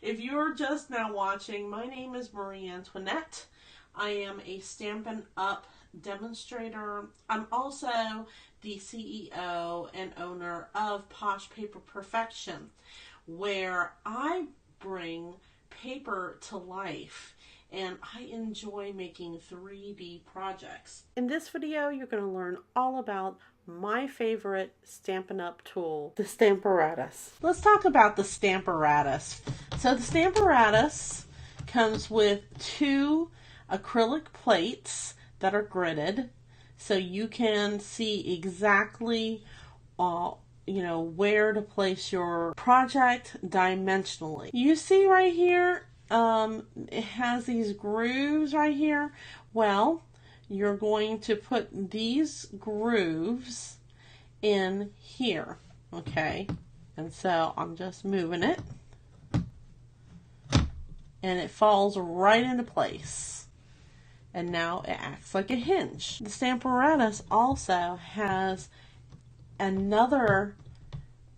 If you're just now watching, my name is Marie Antoinette. I am a Stampin' Up demonstrator. I'm also the CEO and owner of PoshPaperPerfection, where I bring paper to life and I enjoy making 3D projects. In this video, you're going to learn all about my favorite Stampin' Up tool, the Stamparatus. Let's talk about the Stamparatus. So the Stamparatus comes with 2 acrylic plates that are gridded, so you can see exactly where to place your project dimensionally. You see right here, it has these grooves right here. Well, you're going to put these grooves in here, okay? And so I'm just moving it, and it falls right into place. And now it acts like a hinge. The Stamparatus also has another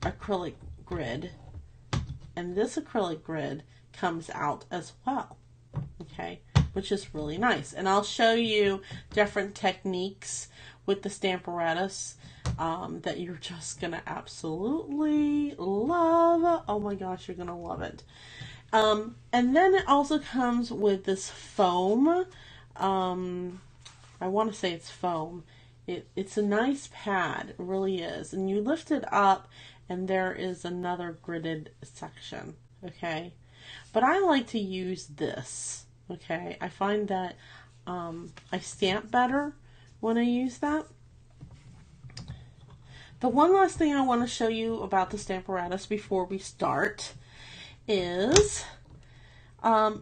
acrylic grid, and this acrylic grid comes out as well, okay, which is really nice. And I'll show you different techniques with the Stamparatus that you're just gonna absolutely love. Oh my gosh, you're gonna love it. And then it also comes with this foam. I want to say it's foam. It's a nice pad, it really is. And you lift it up and there is another gridded section, okay? But I like to use this, okay? I find that I stamp better when I use that. The one last thing I want to show you about the Stamparatus before we start is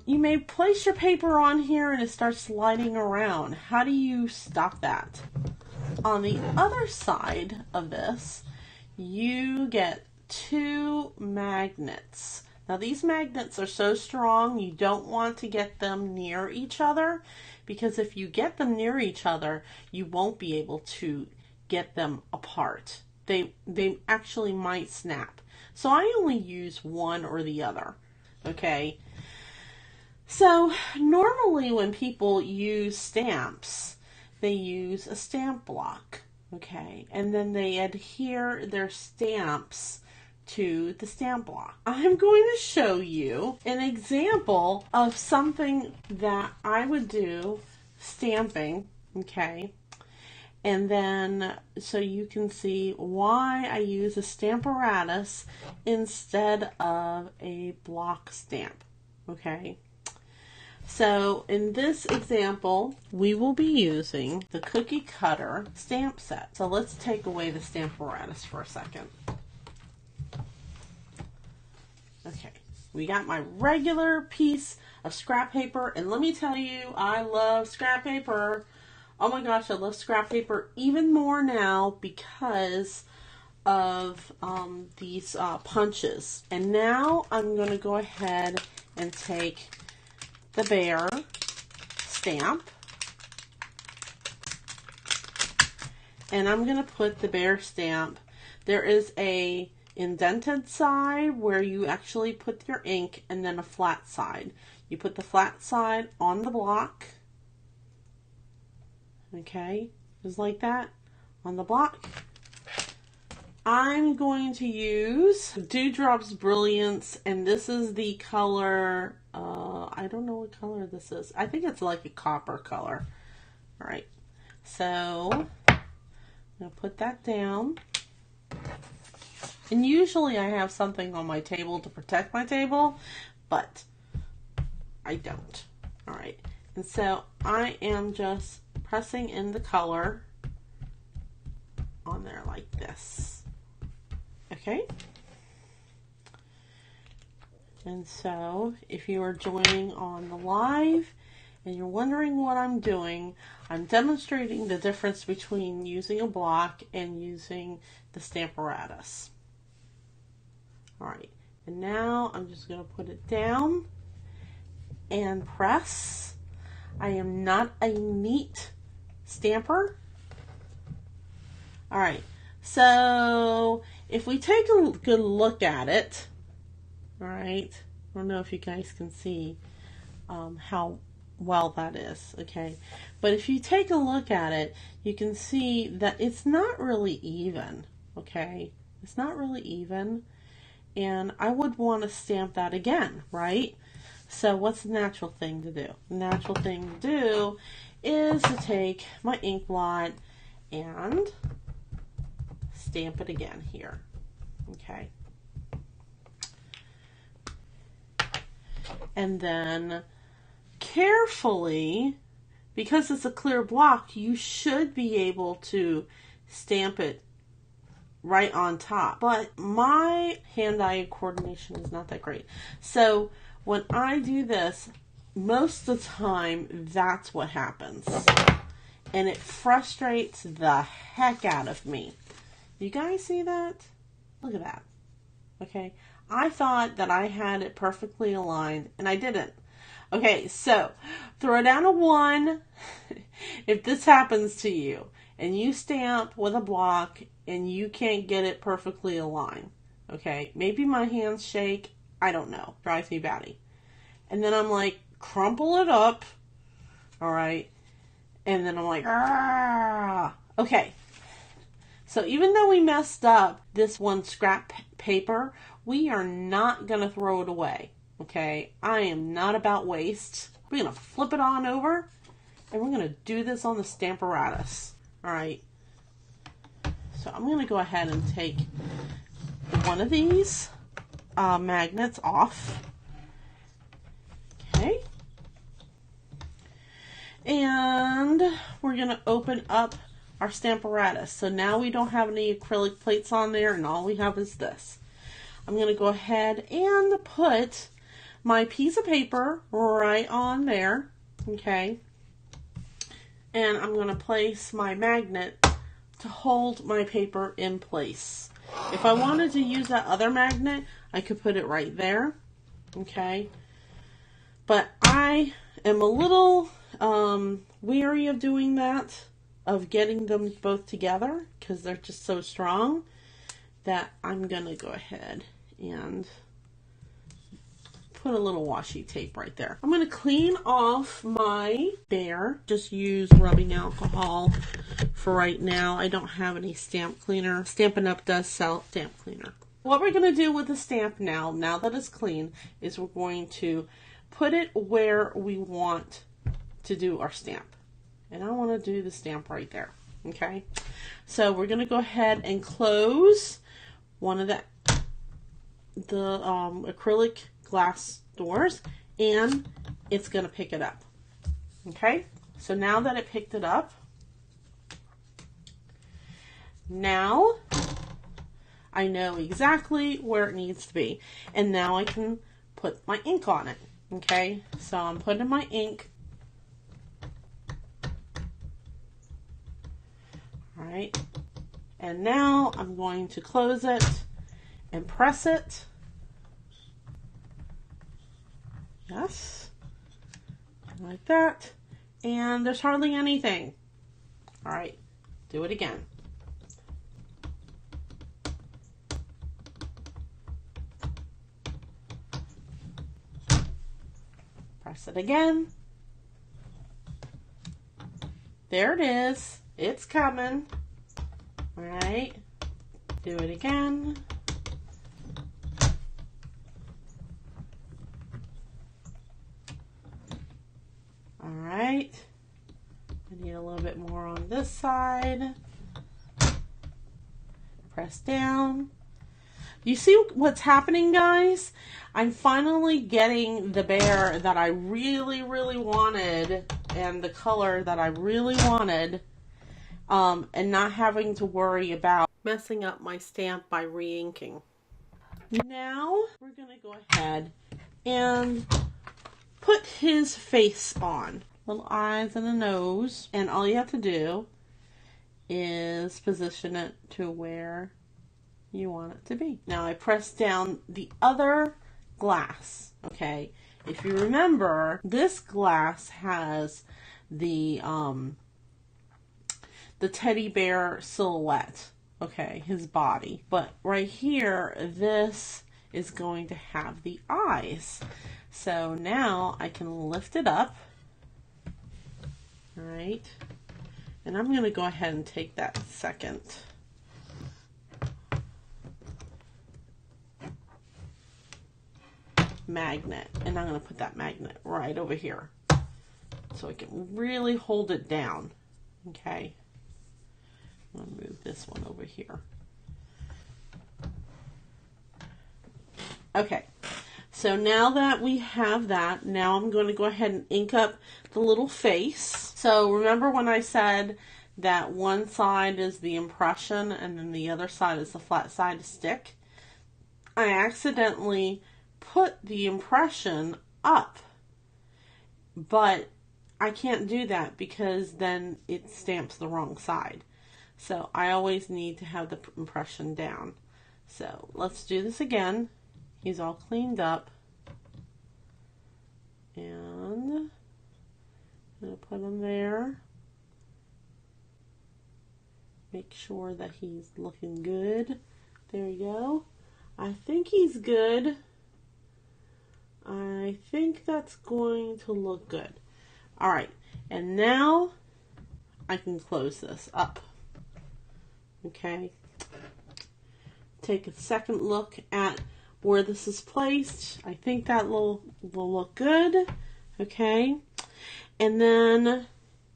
you may place your paper on here and it starts sliding around. How do you stop that? On the other side of this, you get 2 magnets. Now these magnets are so strong you don't want to get them near each other, because if you get them near each other, you won't be able to get them apart. They actually might snap. So I only use one or the other, okay? So normally when people use stamps, they use a stamp block, okay? And then they adhere their stamps to the stamp block. I'm going to show you an example of something that I would do stamping, okay? And then so you can see why I use a Stamparatus instead of a block stamp, okay? So in this example, we will be using the cookie cutter stamp set. So let's take away the Stamparatus for a second. Okay, we got my regular piece of scrap paper, and let me tell you, I love scrap paper. Oh my gosh, I love scrap paper even more now because of these punches. And now I'm going to go ahead and take the bear stamp, and I'm going to put the bear stamp. There is a indented side where you actually put your ink, and then a flat side. You put the flat side on the block, okay, just like that, on the block. I'm going to use Dewdrop's Brilliance, and this is the color, I don't know what color this is. I think it's like a copper color. All right, so I'm going to put that down. And usually I have something on my table to protect my table, but I don't. All right, and so I am just pressing in the color on there like this. Okay. And so if you are joining on the live and you're wondering what I'm doing, I'm demonstrating the difference between using a block and using the Stamparatus. All right, and now I'm just going to put it down and press. I am not a neat stamper. All right, so if we take a good look at it, all right, I don't know if you guys can see how well that is, okay? But if you take a look at it, you can see that it's not really even, okay? It's not really even, and I would want to stamp that again, right? So what's the natural thing to do? The natural thing to do is to take my ink blot and stamp it again here, okay? And then carefully, because it's a clear block, you should be able to stamp it right on top. But my hand-eye coordination is not that great. So when I do this, most of the time, that's what happens. And it frustrates the heck out of me. You guys see that? Look at that. Okay. I thought that I had it perfectly aligned, and I didn't. Okay, so throw down a 1 if this happens to you, and you stamp with a block, and you can't get it perfectly aligned. Okay, maybe my hands shake. I don't know. Drives me batty. And then I'm like, crumple it up. All right. And then I'm like, ah. Okay. So even though we messed up this one scrap paper, we are not going to throw it away. Okay, I am not about waste. We're going to flip it on over, and we're going to do this on the Stamparatus. All right. So I'm going to go ahead and take one of these magnets off. Okay. And we're going to open up our Stamparatus. So now we don't have any acrylic plates on there, and all we have is this. I'm going to go ahead and put my piece of paper right on there, okay? And I'm going to place my magnet to hold my paper in place. If I wanted to use that other magnet, I could put it right there, okay? But I am a little weary of doing that, of getting them both together, because they're just so strong that I'm going to go ahead and put a little washi tape right there. I'm going to clean off my bear. Just use rubbing alcohol for right now. I don't have any stamp cleaner. Stampin' Up does sell stamp cleaner. What we're going to do with the stamp now that it's clean, is we're going to put it where we want to do our stamp. And I want to do the stamp right there. Okay? So we're going to go ahead and close one of the acrylic glass doors, and it's going to pick it up. Okay? So now that it picked it up, now I know exactly where it needs to be. And now I can put my ink on it. Okay? So I'm putting my ink. Alright. And now I'm going to close it and press it. Yes. Like that. And there's hardly anything. Alright. Do it again. Press it again. There it is. It's coming. Alright. Do it again. Alright. I need a little bit more on this side. Press down. You see what's happening, guys? I'm finally getting the bear that I really, really wanted, and the color that I really wanted, and not having to worry about messing up my stamp by re-inking. Now we're going to go ahead and put his face on. Little eyes and a nose. And all you have to do is position it to where you want it to be. Now I press down the other glass. Okay. If you remember, this glass has the teddy bear silhouette. Okay, his body. But right here, this is going to have the eyes. So now I can lift it up. All right. And I'm going to go ahead and take that second magnet, and I'm going to put that magnet right over here so I can really hold it down. Okay. I'm going to move this one over here. Okay. So now that we have that, now I'm going to go ahead and ink up the little face. So remember when I said that one side is the impression and then the other side is the flat side stick? I accidentally put the impression up, but I can't do that because then it stamps the wrong side. So I always need to have the impression down. So let's do this again. He's all cleaned up. And I'm going to put him there. Make sure that he's looking good. There you go. I think he's good. I think that's going to look good. Alright, and now I can close this up. Okay. Take a second look at where this is placed. I think that will look good. Okay. And then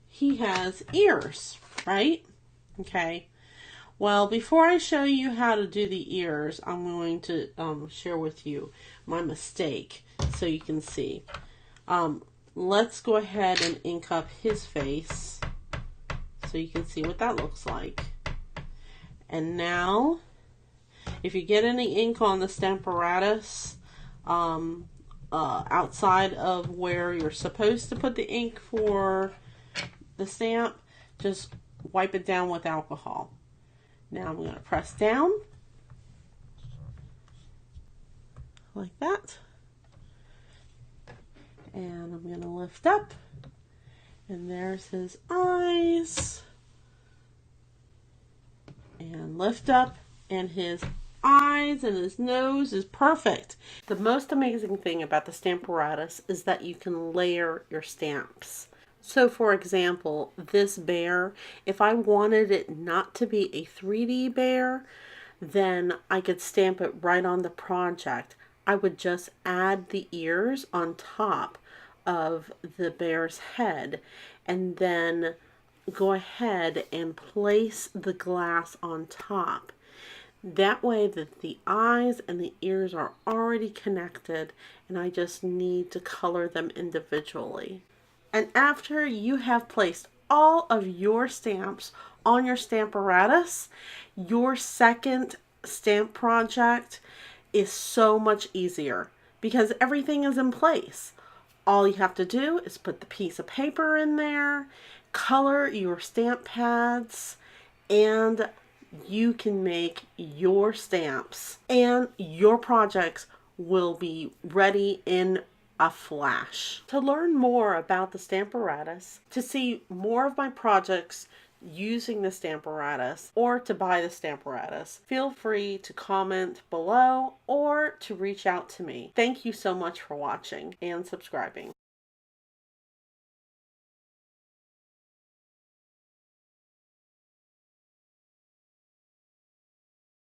he has ears, right? Okay. Well, before I show you how to do the ears, I'm going to share with you my mistake so you can see. Let's go ahead and ink up his face so you can see what that looks like. And now, if you get any ink on the Stamparatus outside of where you're supposed to put the ink for the stamp, just wipe it down with alcohol. Now I'm going to press down like that. And I'm going to lift up. And there's his eyes. And lift up. And his eyes and his nose is perfect. The most amazing thing about the Stamparatus is that you can layer your stamps. So for example, this bear, if I wanted it not to be a 3D bear, then I could stamp it right on the project. I would just add the ears on top of the bear's head and then go ahead and place the glass on top. That way that the eyes and the ears are already connected and I just need to color them individually. And after you have placed all of your stamps on your Stamparatus, your second stamp project is so much easier because everything is in place. All you have to do is put the piece of paper in there, color your stamp pads, and you can make your stamps and your projects will be ready in a flash. To learn more about the Stamparatus, to see more of my projects using the Stamparatus, or to buy the Stamparatus, feel free to comment below or to reach out to me. Thank you so much for watching and subscribing.